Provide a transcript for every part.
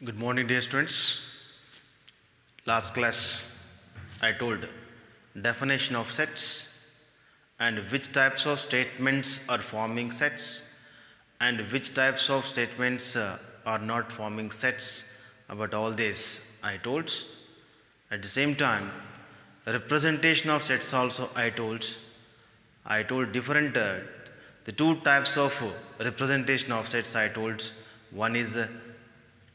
Good morning, dear students. Last class I told definition of sets and which types of statements are forming sets and which types of statements are not forming sets. About all this I told. At the same time, representation of sets also I told. I told different the two types of representation of sets I told. One is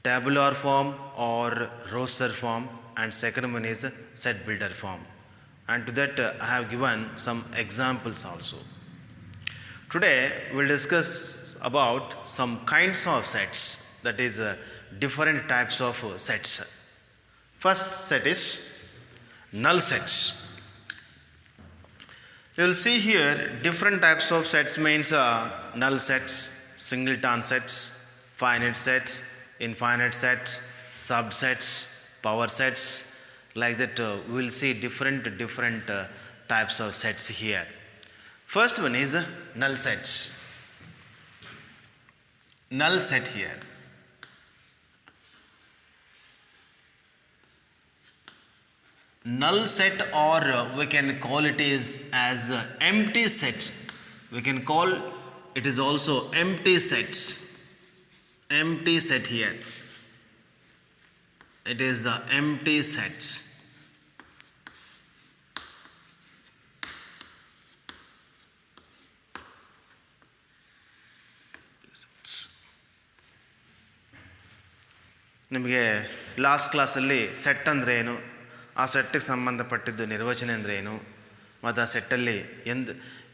tabular form or roster form, and second one is set builder form. And to that I have given some examples also. Today we will discuss about some kinds of sets, that is different types of sets. First set is null sets. You will see here different types of sets means null sets, singleton sets, finite sets, infinite sets, subsets, power sets. Like that we will see different types of sets here. First one is null sets. Null set here. Null set, or we can call it is as empty set. We can call it is also empty set. Empty set here. It is the empty set. ನಿಮಗೆ last ಕ್ಲಾಸಲ್ಲಿ set ಅಂದರೆ ಏನು, ಆ ಸೆಟ್ಟಿಗೆ ಸಂಬಂಧಪಟ್ಟಿದ್ದು ನಿರ್ವಚನ ಅಂದರೆ ಏನು, ಮತ್ತು ಆ ಸೆಟ್ಟಲ್ಲಿ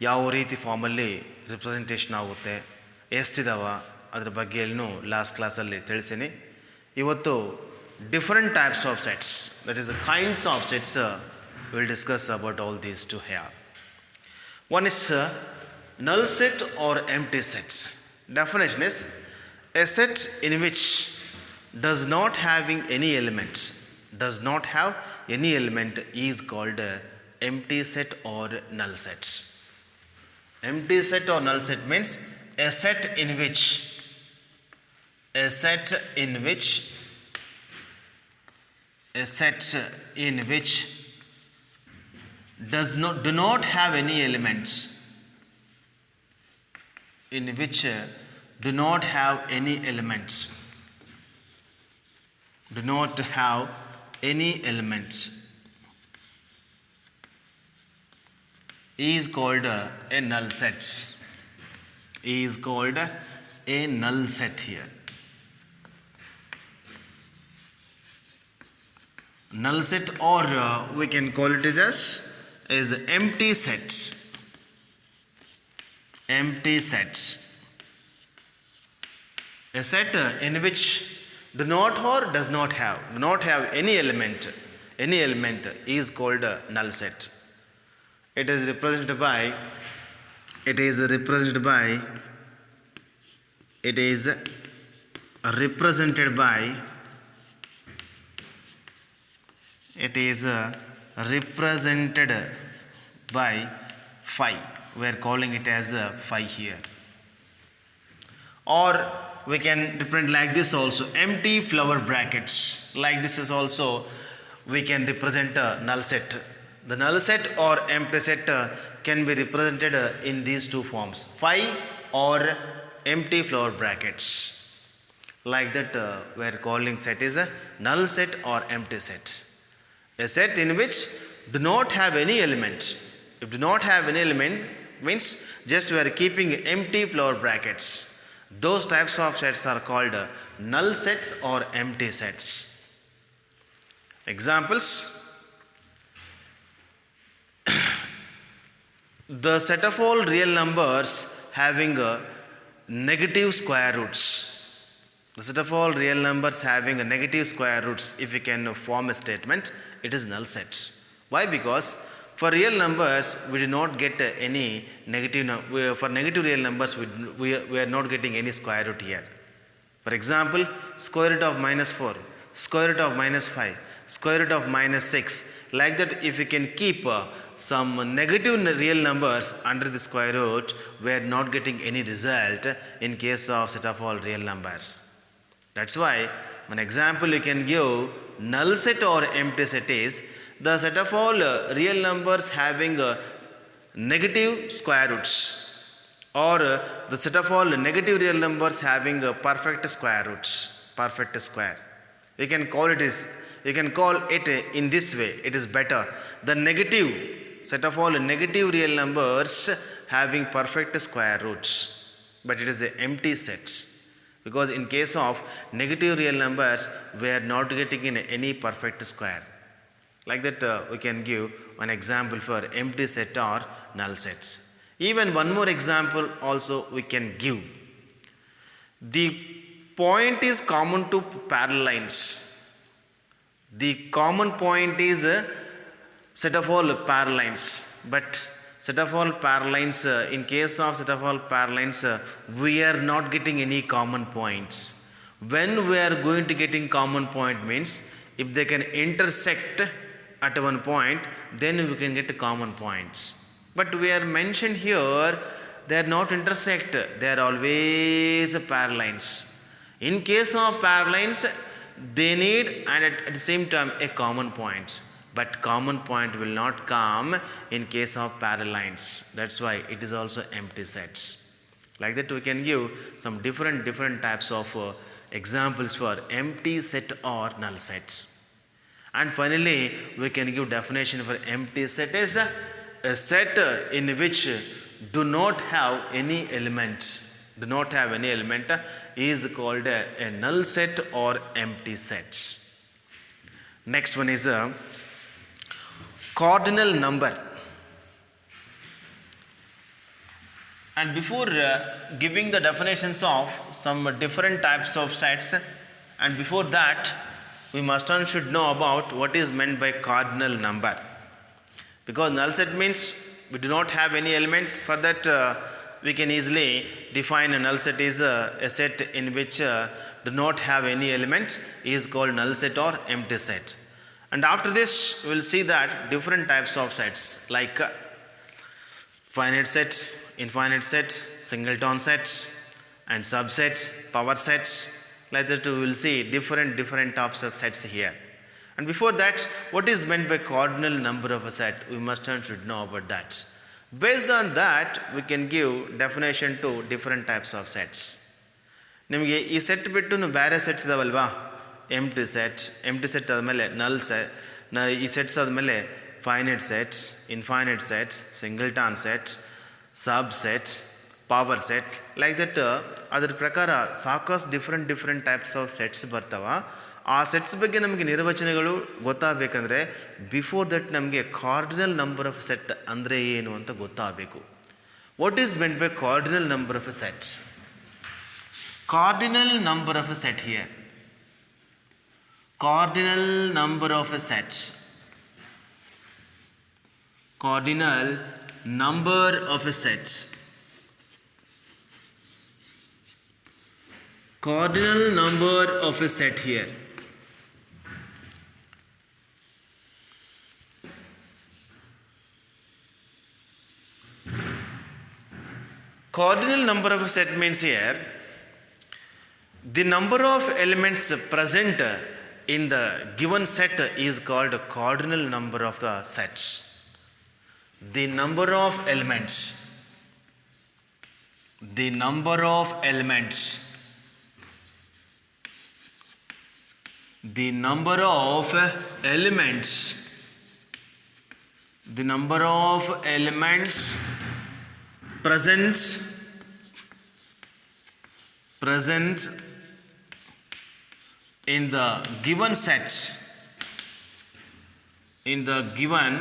ಯಾವ ರೀತಿ ಫಾರ್ಮಲ್ಲಿ ರಿಪ್ರೆಸೆಂಟೇಷನ್ ಆಗುತ್ತೆ, ಎಷ್ಟಿದಾವ ಅದ್ರ ಬಗ್ಗೆ ಎಲ್ಲೂ ಲಾಸ್ಟ್ ಕ್ಲಾಸಲ್ಲಿ ತಿಳಿಸೀನಿ. ಇವತ್ತು different types of sets, that is the kinds of sets will discuss about all these two have. One is null set or empty sets. Definition is a set in which does not having any elements, does not have any element is called empty set or null sets. Empty set or null set means a set in which do not have any elements, in which do not have any elements, do not have any elements is called a null set. Is called a null set here. Null set, or we can call it as empty set. Empty sets. A set in which do not or does not have any element is called a null set. It is represented by phi. We are calling it as phi here. Or we can represent like this also, empty flower brackets. Like this is also we can represent a null set. The null set or empty set can be represented in these two forms, phi or empty flower brackets. Like that we are calling set is a null set or empty set. A set in which do not have any element. If do not have any element means just we are keeping empty flower brackets. Those types of sets are called null sets or empty sets. Examples: the set of all real numbers having negative square roots. The set of all real numbers having a negative square roots, if we can form a statement, it is null set. Why? Because for real numbers we do not get any negative, for negative real numbers we are not getting any square root here. For example, square root of -4, square root of -5, square root of -6. Like that, if we can keep some negative real numbers under the square root, we are not getting any result in case of set of all real numbers. That's why An example you can give null set or empty set is the set of all real numbers having negative square roots, or the set of all negative real numbers having perfect square roots, perfect square. You can call it in this way. It is better. The negative set of all negative real numbers having perfect square roots, but it is an empty sets, because in case of negative real numbers we are not getting in any perfect square. Like that we can give one example for empty set or null sets. Even one more example also we can give. The point is common to parallel lines. The common point is set of all parallel lines, but set of all parallel lines, in case of set of all parallel lines, we are not getting any common points. When we are going to getting common point means if they can intersect at one point, then we can get common points. But we are mentioned here, they are not intersect, they are always parallel lines. In case of parallel lines, they need and at the same time a common point, but common point will not come in case of parallel lines. That's why it is also empty sets. Like that we can give some different types of examples for empty set or null sets. And finally we can give definition for empty set is a set in which do not have any elements, is called a null set or empty sets. Next one is a cardinal number. And before giving the definitions of some different types of sets, and before that we must and should know about what is meant by cardinal number. Because null set means we do not have any element. For that we can easily define a null set is a set in which do not have any element is called null set or empty set. And after this we will see that different types of sets like finite sets, infinite sets, singleton sets, and subsets, power sets. Like that we will see different types of sets here. And before that, what is meant by cardinal number of a set? We must and should know about that. Based on that, we can give definition to different types of sets. ನಿಮಗೆ ಈ set ಬಿಟ್ಟು ಬೇರೆ sets ಇದಾವಲ್ವಾ, ಎಂಟಿ set ಆದಮೇಲೆ ನಲ್ set, ಈ sets ಆದಮೇಲೆ finite sets, infinite sets, singleton sets, subsets, power set. Like that ಅದ್ರ ಪ್ರಕಾರ ಸಾಕಷ್ಟು ಡಿಫ್ರೆಂಟ್ ಟೈಪ್ಸ್ ಆಫ್ ಸೆಟ್ಸ್ ಬರ್ತಾವ. ಆ ಸೆಟ್ಸ್ ಬಗ್ಗೆ ನಮಗೆ ನಿರ್ವಚನಗಳು ಗೊತ್ತಾಗಬೇಕಂದ್ರೆ ಬಿಫೋರ್ ದಟ್ ನಮಗೆ ಕಾರ್ಡಿನಲ್ ನಂಬರ್ ಆಫ್ ಸೆಟ್ ಅಂದರೆ ಏನು ಅಂತ ಗೊತ್ತಾಗಬೇಕು. What is meant by cardinal number of A sets? Cardinal number of a set here. Cardinal number of a sets. Cardinal number of a sets. Cardinal number of a set here. Cardinal number of a set means here the number of elements present in the given set is called cardinal number of the sets. The number of elements. The number of elements. The number of elements. The number of elements present in the given sets, in the given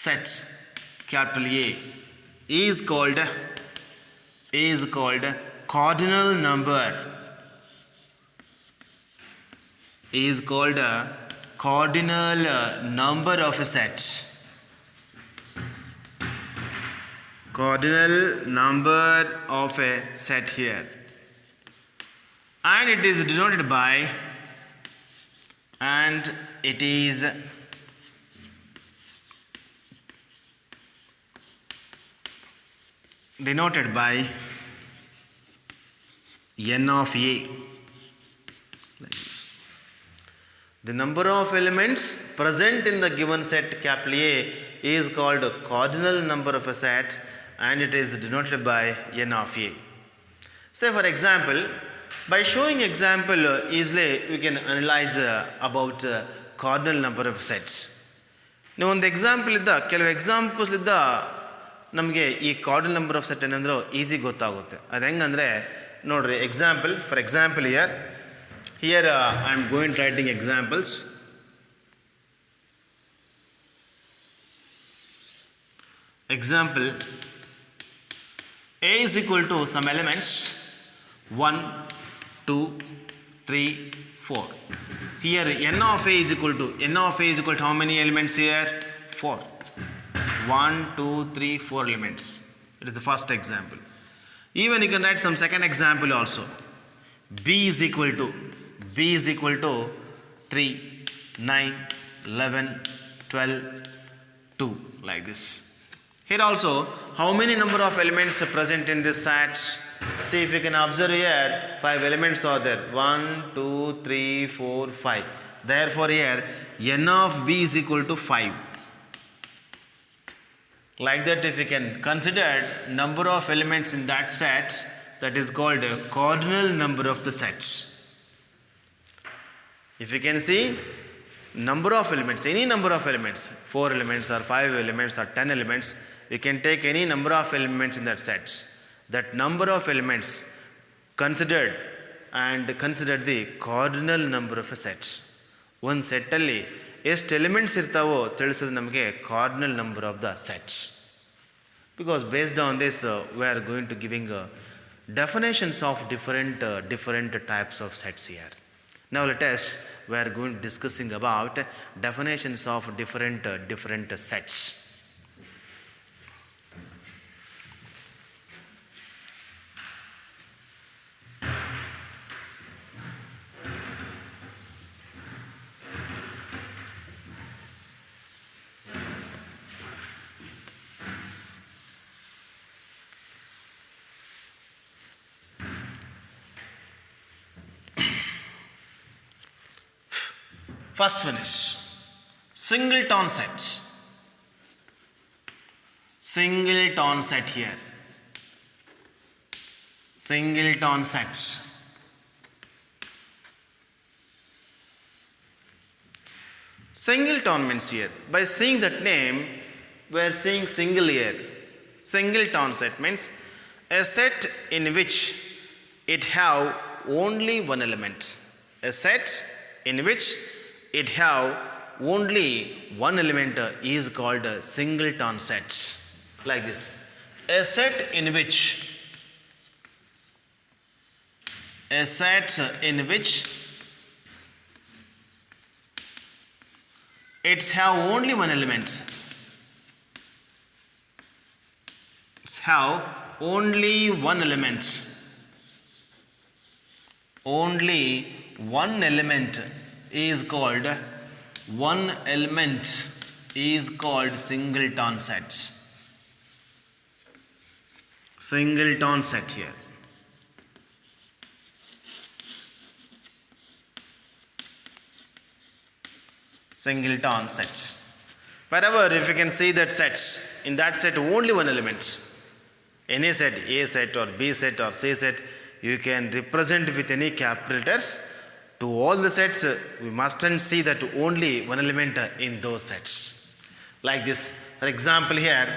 sets, capital A, is called cardinal number, is called cardinal number of a set. Cardinal number of a set here. And it is denoted by, N of A. The number of elements present in the given set capital A is called cardinal number of a set, and it is denoted by n of A. Say for example, by showing example easily we can analyze about cardinal number of sets. ನೀವು ಒಂದು example ಇದ್ದ ಕೆಲವು examples ಇದ್ದ ನಮಗೆ ಈ cardinal number of set ಏನಂದ್ರೆ easy ಗೊತ್ತಾಗುತ್ತೆ. ಅದು ಹೆಂಗಂದರೆ ನೋಡ್ರಿ, example for example here I am going writing examples. Example, A is equal to some elements 1, 2, 3, 4. Here n of A is equal to how many elements here? 4. 1, 2, 3, 4 elements. It is the first example. Even you can write some second example also. B is equal to 3, 9, 11, 12, 2 like this. Here also, how many number of elements are present in this set? See, if you can observe here, 5 elements are there. 1, 2, 3, 4, 5. Therefore here, n of B is equal to 5. Like that, if you can consider number of elements in that set, that is called a cardinal number of the sets. If you can see, number of elements, any number of elements, 4 elements or 5 elements or 10 elements, you can take any number of elements in that sets. That number of elements considered and consider the cardinal number of sets. One set alli ಎಷ್ಟು elements ಇರ್ತಾವೋ ತಿಳಿಸೋದು ನಮಗೆ cardinal number of the sets. Because based on this we are going to giving definitions of different types of sets here. Now let us, we are going to discussing about definitions of different sets. First one is singleton sets. Singleton set here. Singleton sets. Singleton means here, by seeing that name, we are seeing single here. Singleton set means a set in which it have only one element. A set in which it have only one element is called singleton sets. Like this, a set in which it's have only one element. It's have only one element. Only one element is called singleton sets. Singleton set here. Singleton sets. Wherever if you can see that sets, in that set only one element. Any set, A set or B set or C set, you can represent with any capital letters. To all the sets, we mustn't see that only one element in those sets. Like this. For example here,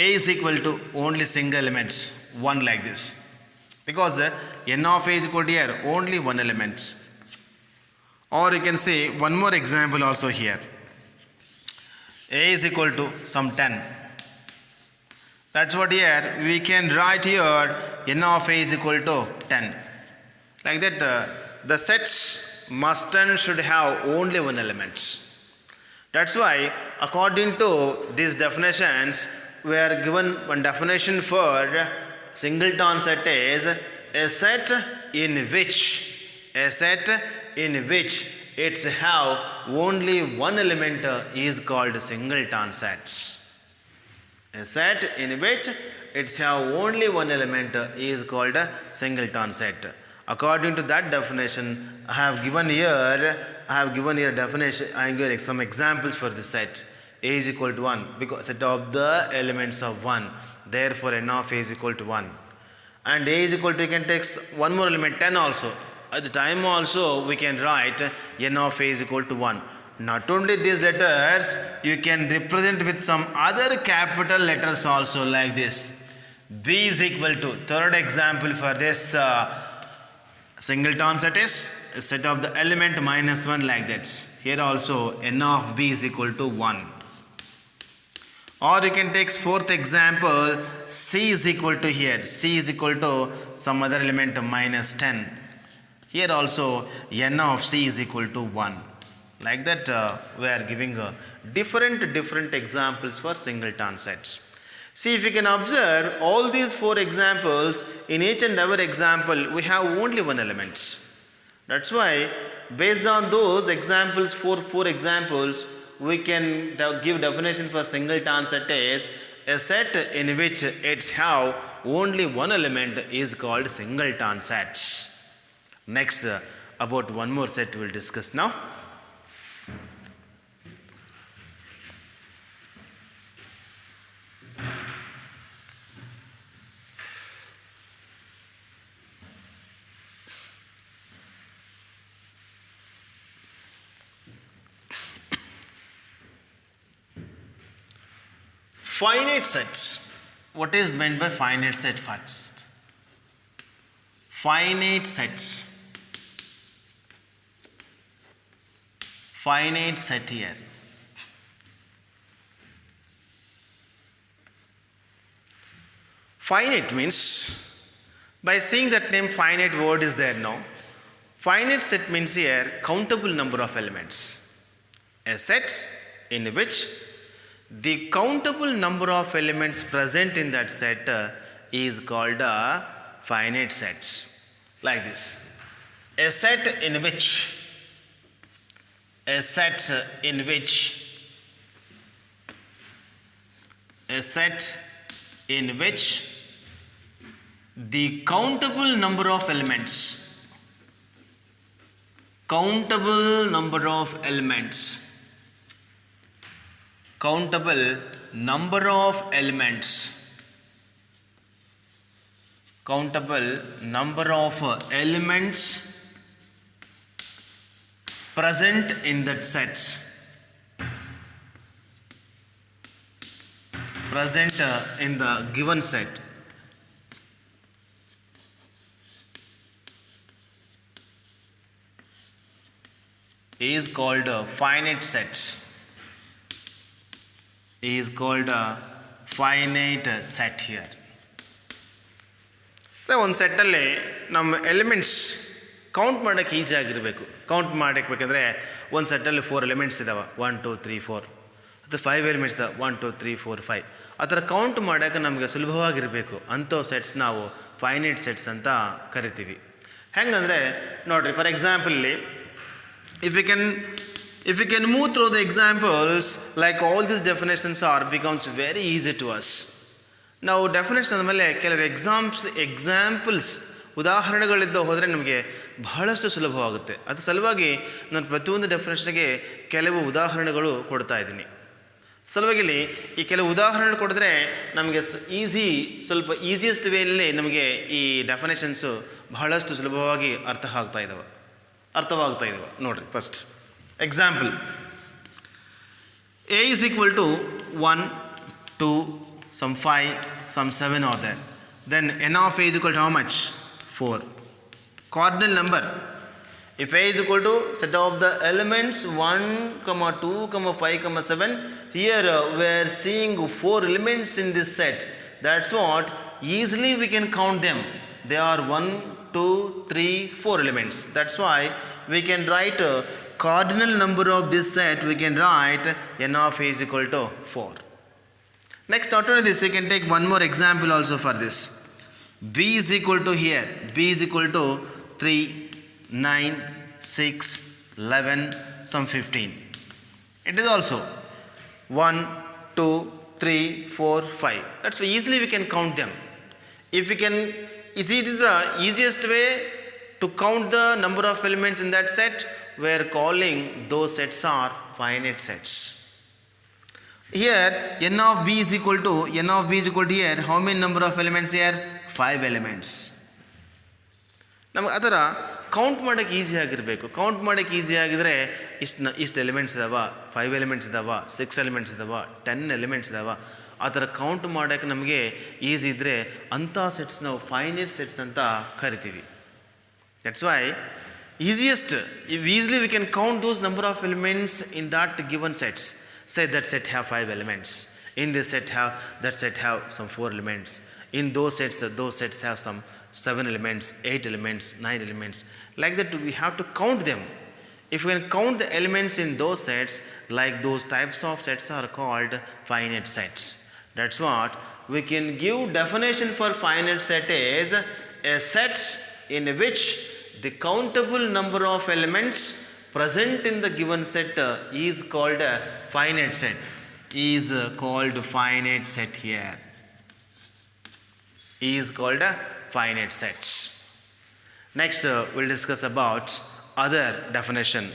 A is equal to only single element, 1 like this. Because n of A is equal to here, only one element. Or you can see one more example also here. A is equal to some 10. That's what here we can write here n of A is equal to 10. Like that, the sets must and should have only one element. That's why according to these definitions, we are given one definition for singleton set is a set in which it's have only one element is called singleton sets. A set in which it's have only one element is called a singleton set. According to that definition, I have given here definition. I have given some examples for this set. A is equal to 1 because set of the elements of 1. Therefore, n of a is equal to 1. And a is equal to, you can take one more element 10 also. At the time also we can write n of a is equal to 1. Not only these letters, you can represent with some other capital letters also like this. B is equal to, third example for this singleton set is a set of the element minus 1 like that. Here also n of b is equal to 1. Or you can take fourth example, C is equal to here. C is equal to some other element minus 10. Here also n of C is equal to 1. Like that we are giving different examples for singleton sets. See, if you can observe all these four examples, in each and every example we have only one elements. That's why based on those examples, four examples, we can give definition for singleton set as a set in which it's have only one element is called singleton sets. Next, about one more set we'll discuss now. Finite sets. What is meant by finite set first? Finite sets. Finite set here. Finite means, by seeing that name finite word is there now. Finite set means here countable number of elements. A set in which the countable number of elements present in that set is called a finite sets. Like this. A set in which the countable number of elements countable number of elements present in that set, present in the given set, is called a finite set. Is called a finite set here. ಒಂದು ಸೆಟ್ಟಲ್ಲಿ ನಮ್ಮ elements count ಮಾಡೋಕ್ಕೆ easy ಆಗಿರಬೇಕು. Count ಮಾಡಬೇಕಂದ್ರೆ ಒಂದು ಸೆಟ್ಟಲ್ಲಿ 4 elements ಇದ್ದಾವೆ, 1 2 3 4, ಅಥವಾ 5 elements ಇದಾವೆ, 1 2 3 4 5. ಆ ಥರ ಕೌಂಟ್ ಮಾಡೋಕ್ಕೆ ನಮಗೆ ಸುಲಭವಾಗಿರಬೇಕು. ಅಂಥ ಸೆಟ್ಸ್ ನಾವು ಫೈನೈಟ್ ಸೆಟ್ಸ್ ಅಂತ ಕರಿತೀವಿ. ಹೆಂಗಂದರೆ ನೋಡಿರಿ, for ಎಕ್ಸಾಂಪಲ್ಲಿ if you can move through the examples, like all these definitions becomes very easy to us. ನಾವು ಡೆಫಿನೇಷನ್ ಅಂದಮೇಲೆ ಕೆಲವು ಎಕ್ಸಾಂಪಲ್ಸ್ ಉದಾಹರಣೆಗಳಿದ್ದ ಹೋದರೆ ನಮಗೆ ಬಹಳಷ್ಟು ಸುಲಭವಾಗುತ್ತೆ. ಅದು ಸಲುವಾಗಿ ನಾನು ಪ್ರತಿಯೊಂದು ಡೆಫಿನೇಷನ್ಗೆ ಕೆಲವು ಉದಾಹರಣೆಗಳು ಕೊಡ್ತಾ ಇದ್ದೀನಿ. ಸಲುವಾಗಿ ಈ ಕೆಲವು ಉದಾಹರಣೆ ಕೊಡಿದ್ರೆ ನಮಗೆ ಸ್ವಲ್ಪ ಈಸಿಯೆಸ್ಟ್ ವೇಯಲ್ಲಿ ನಮಗೆ ಈ ಡೆಫಿನೇಷನ್ಸು ಬಹಳಷ್ಟು ಸುಲಭವಾಗಿ ಅರ್ಥವಾಗ್ತಾ ಇದ್ದಾವೆ. ನೋಡಿರಿ, first example, a is equal to 1 2 some 5 some 7 are there, then n of a is equal to how much? 4. Cardinal number, if a is equal to set of the elements 1 2 5 7, here we are seeing 4 elements in this set. That's what easily we can count them. They are 1 2 3 4 elements. That's why we can write cardinal number of this set, we can write n of a is equal to 4. Next, not only this, we can take one more example also for this. B is equal to here, B is equal to 3 9 6 11 some 15. It is also 1 2 3 4 5. That's why easily we can count them. If we can, it is the easiest way to count the number of elements in that set, we are calling those sets are finite sets. Here n of b is equal to here, how many number of elements here? 5 elements. ನಮಗೆ ಅದರ count ಮಾಡೋಕ್ಕೆ easy ಆಗಿರಬೇಕು. Count ಮಾಡೋಕ್ಕೆ easy ಆಗಿದ್ರೆ ಇಷ್ಟು elements ಇದಾವ, 5 elements ಇದಾವ, 6 elements ಇದಾವ, 10 ಎಲಿಮೆಂಟ್ಸ್ ಇದಾವ, ಆ ಥರ ಕೌಂಟ್ ಮಾಡೋಕ್ಕೆ ನಮಗೆ ಈಸಿ ಇದ್ದರೆ ಅಂಥ ಸೆಟ್ಸ್ ನಾವು ಫೈನೈಟ್ ಸೆಟ್ಸ್ ಅಂತ ಕರಿತೀವಿ. That's why easiest, if easily we can count those number of elements in that given sets. Say that set have 5 elements, in this set have, that set have some 4 elements, in those sets have some 7 elements, 8 elements, 9 elements, like that we have to count them. If we can count the elements in those sets, like those types of sets are called finite sets. That's what we can give definition for finite set is a set in which the countable number of elements present in the given set is called a finite set. Is called finite set here. Is called a finite sets. Next we'll discuss about other definition.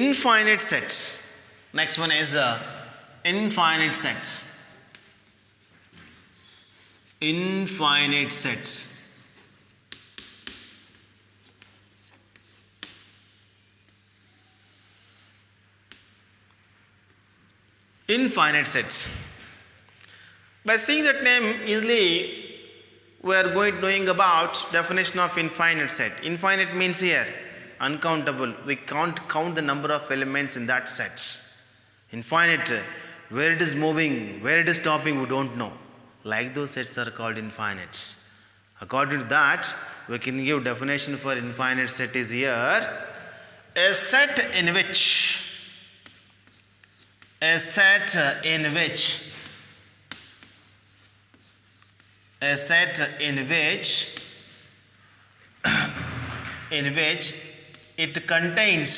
Infinite sets. Next one is infinite sets. Infinite sets. Infinite sets. By seeing that name easily we are going to knowing about definition of infinite set. Infinite means here uncountable. We can't count the number of elements in that sets. Infinite, where it is moving, where it is stopping, we don't know. Like those sets are called infinites. According to that, we can give definition for infinite set is here a set in which a set in which it contains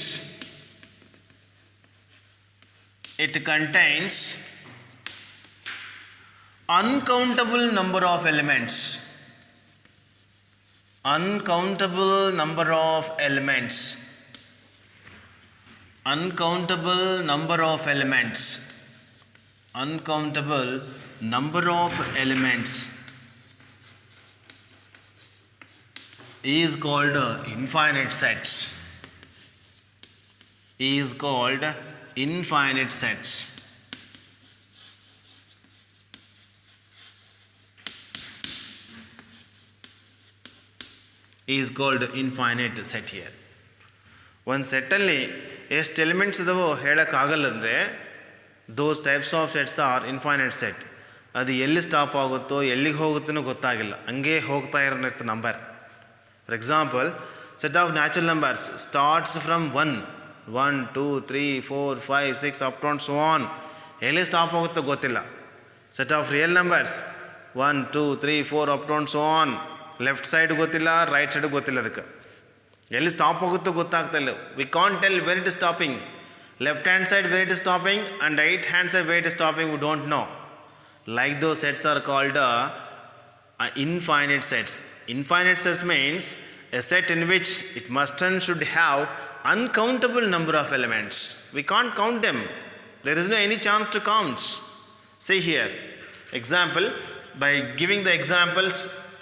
uncountable number of elements. Uncountable number of elements. Uncountable number of elements. Uncountable number of elements is called infinite sets. Is called infinite sets. Is called infinite set here. ಒಂದು ಸೆಟ್ಟಲ್ಲಿ ಎಷ್ಟು elements ಇದಾವೋ ಹೇಳೋಕ್ಕಾಗಲ್ಲ ಅಂದರೆ those types of sets are infinite set. ಅದು ಎಲ್ಲಿ stop ಆಗುತ್ತೋ ಎಲ್ಲಿಗೆ ಹೋಗುತ್ತೋ ಗೊತ್ತಾಗಿಲ್ಲ, ಹಂಗೆ ಹೋಗ್ತಾ ಇರುತ್ತೆ number. For example, set of natural numbers starts from 1, 2, 3, 4, 5, 6 up to and so on. ಎಲ್ಲಿ ಸ್ಟಾಪ್ ಆಗುತ್ತೋ ಗೊತ್ತಿಲ್ಲ. Set of real numbers 1, 2, 3, 4 up to and so on. Left side ಗೊತ್ತಿಲ್ಲ, ರೈಟ್ ಸೈಡ್ ಗೊತ್ತಿಲ್ಲ, ಅದಕ್ಕೆ ಎಲ್ಲಿ ಸ್ಟಾಪ್ ಆಗುತ್ತೋ ಗೊತ್ತಾಗ್ತಾ ಇಲ್ಲ. We can't tell wear it is stopping. Left hand side wear it is stopping and right hand side wear it is stopping, we don't know. Like those sets are called infinite sets. Infinite sets means a set in which it must and should have uncountable number of elements. We can't count them. There is no any chance to count. See here, example. By giving the examples,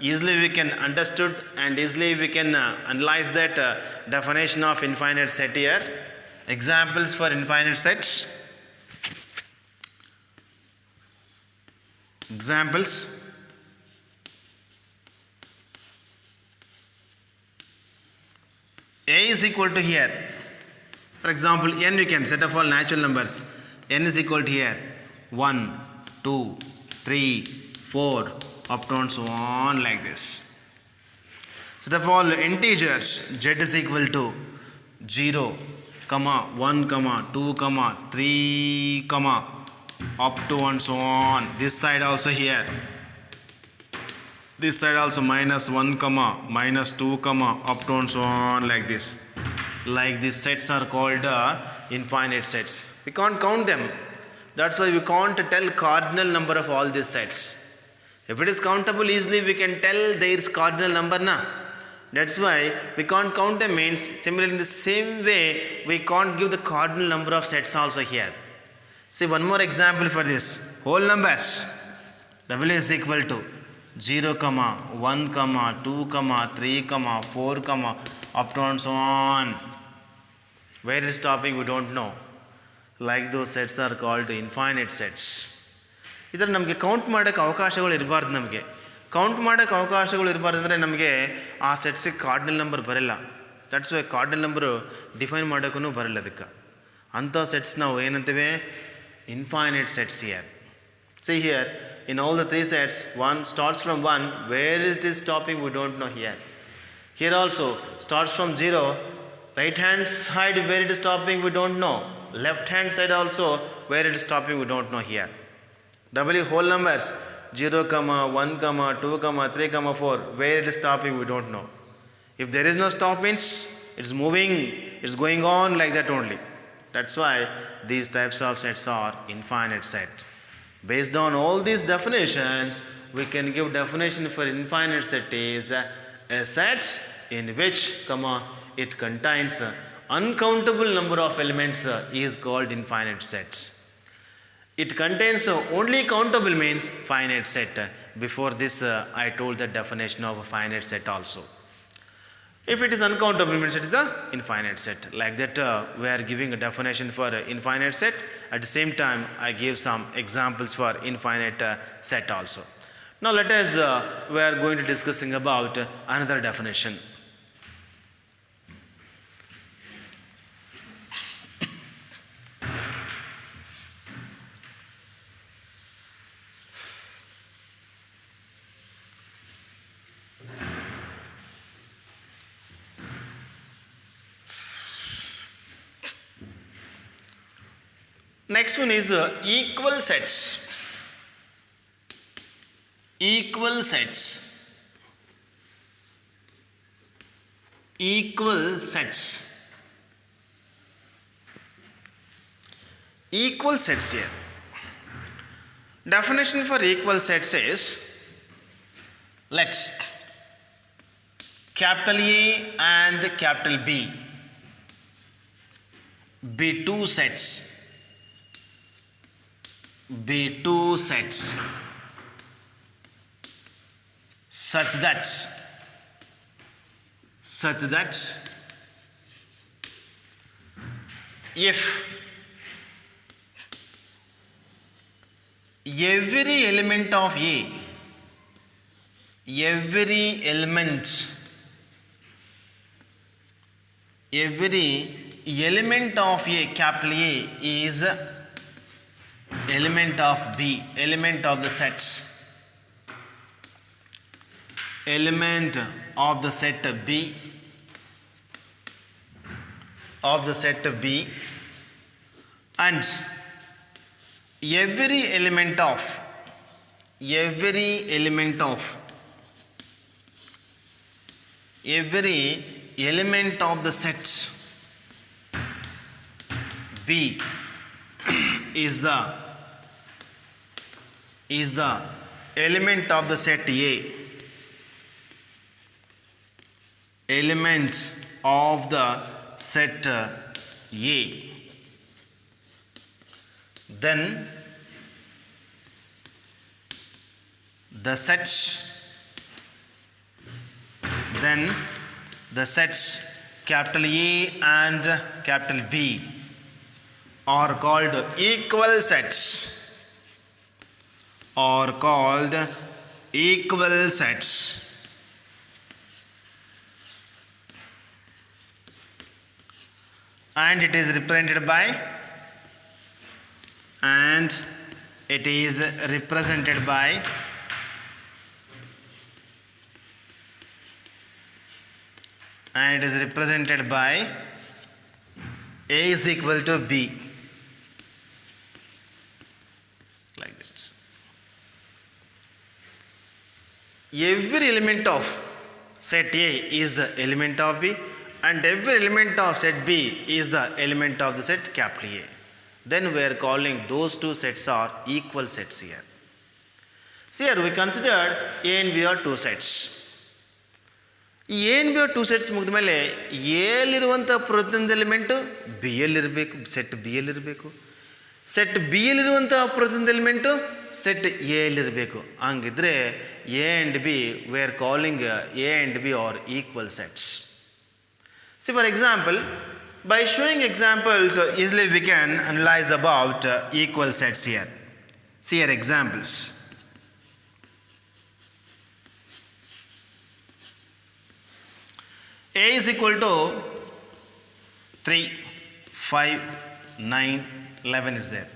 easily we can understood and easily we can analyze that definition of infinite set here. Examples for infinite sets. Examples. A is equal to here. For example, n you can set of all natural numbers. N is equal to here 1, 2, 3, 4 up to and so on, like this. Set of all integers. Z is equal to 0, 1, 2, 3, up to and so on. This side also here. This side also -1, -2, up to and so on, like this. Like these sets are called infinite sets. We can't count them. That's why we can't tell cardinal number of all these sets. If it is countable easily, we can tell there is cardinal number na. That's why we can't count them means similarly in the same way we can't give the cardinal number of sets also here. See one more example for this. Whole numbers. W is equal to 0, 1, 2, 3, 4, up to and so on. Where it is stopping we don't know. Like those sets are called infinite sets. ಇದರ ನಮಗೆ count ಮಾಡೋಕ್ಕೆ ಅವಕಾಶಗಳು ಇರಬಾರ್ದು. ನಮಗೆ count ಮಾಡೋಕ್ಕೆ ಅವಕಾಶಗಳು ಇರಬಾರ್ದು ಅಂದರೆ ನಮಗೆ ಆ ಸೆಟ್ಸಿಗೆ ಕಾರ್ಡಿನಲ್ ನಂಬರ್ ಬರಲ್ಲ. That's why cardinal number define ಮಾಡೋಕ್ಕೂ ಬರಲ್ಲ. ಅದಕ್ಕೆ ಅಂಥ ಸೆಟ್ಸ್ ನಾವು ಏನಂತೇವೆ, infinite sets here. See here, in all the three sets, one starts from 1. Where is this stopping? We don't know here. Here also starts from 0. Right hand side, where it is stopping? We don't know. Left hand side also, where it is stopping? We don't know here. W whole numbers 0, 1, 2, 3, 4. Where it is stopping? We don't know. If there is no stop means it's moving, it's going on like that only. That's why these types of sets are infinite set. Based on all these definitions, we can give definition for infinite set is a set in which, it contains uncountable number of elements is called infinite set. It contains only countable means finite set. Before this, I told the definition of a finite set also. If it is uncountable means it is the infinite set. Like that we are giving a definition for infinite set. At the same time I give some examples for infinite set also. Now let us we are going to discussing about another definition. Next one is equal sets. Equal sets. Equal sets. Equal sets here. Definition for equal sets is, let's capital A and capital B be two sets. Be two sets such that if every element of A, every element of A, capital A is element of B, element of the sets, element of the set B, and every element of the set B is the element of the set A, element of the set A, then the sets capital A and capital B are called equal sets. And it is represented by A is equal to B. Like this. Every element of set A is the element of B, and every element of set B is the element of the set capital A, then we are calling those two sets are equal sets here. See here, we considered A and B are two sets. ಈ A and B are two sets ಮುಗಿದ ಮೇಲೆ ಎಲ್ಲಿರುವಂಥ ಪ್ರತಿಯೊಂದು element B ಯಲ್ಲಿರಬೇಕು, set B ಯಲ್ಲಿರಬೇಕು. Set B ಯಲ್ಲಿರುವಂಥ ಪ್ರತಿಯೊಂದು element set A ಯಲ್ಲಿರಬೇಕು. ಹಂಗಿದ್ರೆ A and B we are calling A and B are equal sets. See, for example, by showing examples, easily we can analyze about equal sets here. See here examples. A is equal to 3, 5, 9, 11 is there.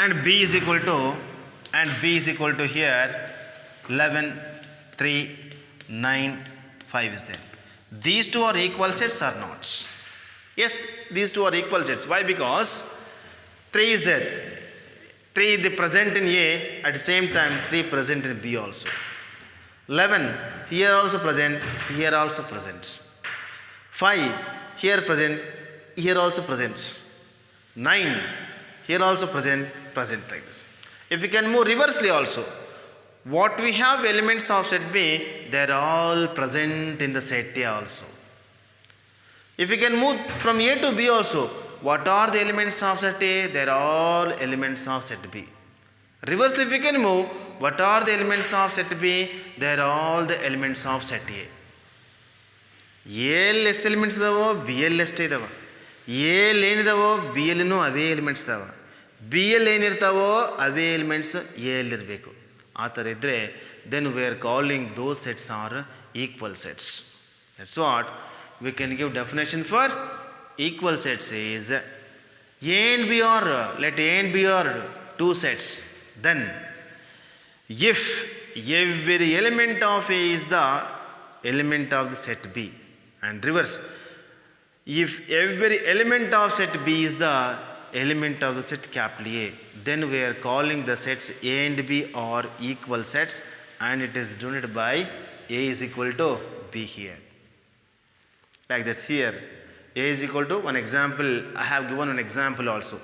And B is equal to here 11, 3, 9, 5 is there. These two are equal sets or not? Yes, these two are equal sets. Why? Because 3 is there. 3 is present in A, at the same time 3 present in B also. 11 here also present, here also present. 5 here present, here also present. 9 here also present like this. If we can move reversely also, what we have elements of set B, they are all present in the set A also. If we can move from A to B also, what are the elements of set A? They are all elements of set B. Reversely, if we can move, what are the elements of set B? They are all the elements of set A. ಎಲ್ಲಿ ಎಷ್ಟು elements ಇದಾವೋ B ಎಲ್ಲಿ ಎಷ್ಟೇ ಇದಾವೆ, ಎಲ್ಲಿ ಏನಿದಾವೋ B ಎಲ್ಲಿನೂ ಅವೇ elements ಇದಾವೆ, B ಎಲ್ಲಿ ಏನಿರ್ತಾವೋ ಅವೇ elements A ಎಲ್ಲಿರಬೇಕು. ಆ ಥರ ಇದ್ದರೆ then we are calling those sets are equal sets. That's what we can give definition for equal sets is A and B are, let A and B are two sets, then if every element of A is the element of the set B, and reverse, if every element of set B is the element of the set capital A, then we are calling the sets A and B are equal sets, and it is denoted by A is equal to B here. Like that here, A is equal to, one example, I have given an example also.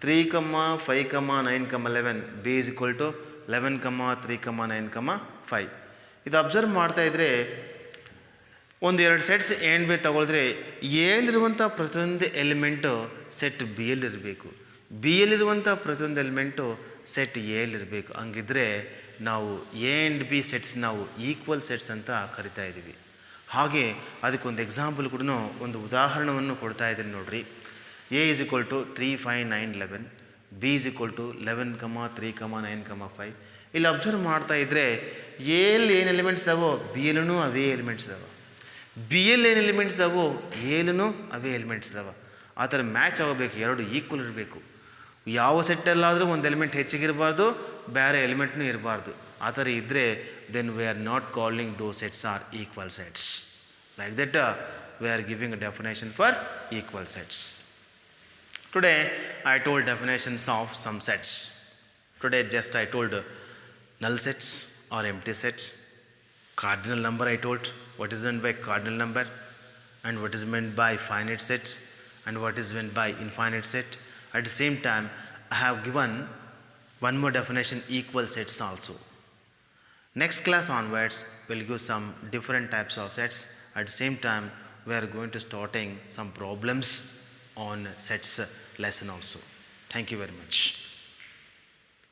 3, 5, 9, 11, B is equal to 11, 3, 9, 5. ಇದು observe ಮಾಡ್ತಾ ಇದ್ದರೆ ಒಂದೆರಡು sets A and B ತಗೊಳಿದ್ರೆ ಎಲ್ಲಿರುವಂಥ ಪ್ರತಿಯೊಂದು element set B ಯಲ್ಲಿರಬೇಕು, B ಯಲ್ಲಿರುವಂಥ ಪ್ರತಿಯೊಂದು element set A ಯಲ್ಲಿರಬೇಕು. ಹಂಗಿದ್ರೆ ನಾವು ಎ ಆ್ಯಂಡ್ ಬಿ ಸೆಟ್ಸ್ ನಾವು ಈಕ್ವಲ್ ಸೆಟ್ಸ್ ಅಂತ ಕರಿತಾ ಇದ್ದೀವಿ. ಹಾಗೆ ಅದಕ್ಕೊಂದು ಎಕ್ಸಾಂಪಲ್ ಕೂಡ ಒಂದು ಉದಾಹರಣೆಯನ್ನು ಕೊಡ್ತಾ ಇದ್ದೀನಿ ನೋಡ್ರಿ. A is equal to 3, 5, 9, 11, B is equal to 11, 3, 9, 5. ಇಲ್ಲಿ ಅಬ್ಸರ್ವ್ ಮಾಡ್ತಾ ಇದ್ದರೆ ಎಲ್ಲಿ ಏನು ಎಲಿಮೆಂಟ್ಸ್ ಇದಾವೋ ಬಿ ಎಲ್ಲೂ ಅವೇ ಎಲಿಮೆಂಟ್ಸ್ ಇದಾವೆ, ಬಿ ಎಲ್ಲಿ ಏನು ಎಲಿಮೆಂಟ್ಸ್ ಇದಾವೋ ಎಲ್ಲೂ ಅವೇ ಎಲಿಮೆಂಟ್ಸ್ ಇದಾವೆ. ಆ ಥರ ಮ್ಯಾಚ್ ಆಗಬೇಕು, ಎರಡು ಈಕ್ವಲ್ ಇರಬೇಕು. ಯಾವ ಸೆಟ್ಟಲ್ಲಾದರೂ ಒಂದು ಎಲಿಮೆಂಟ್ ಹೆಚ್ಚಿಗಿರಬಾರ್ದು, ಬೇರೆ ಎಲಿಮೆಂಟ್ನೂ ಇರಬಾರ್ದು. ಆ ಥರ ಇದ್ದರೆ then we are not calling those sets are equal sets. Like that we are giving a definition for equal sets. Today I told definitions of some sets. Today just I told null sets or empty sets. Cardinal number I told, what is meant by cardinal number, and what is meant by finite set, and what is meant by infinite set. At the same time I have given one more definition, equal sets also. Next class onwards we'll give some different types of sets. At the same time we are going to starting some problems on sets lesson also. Thank you very much.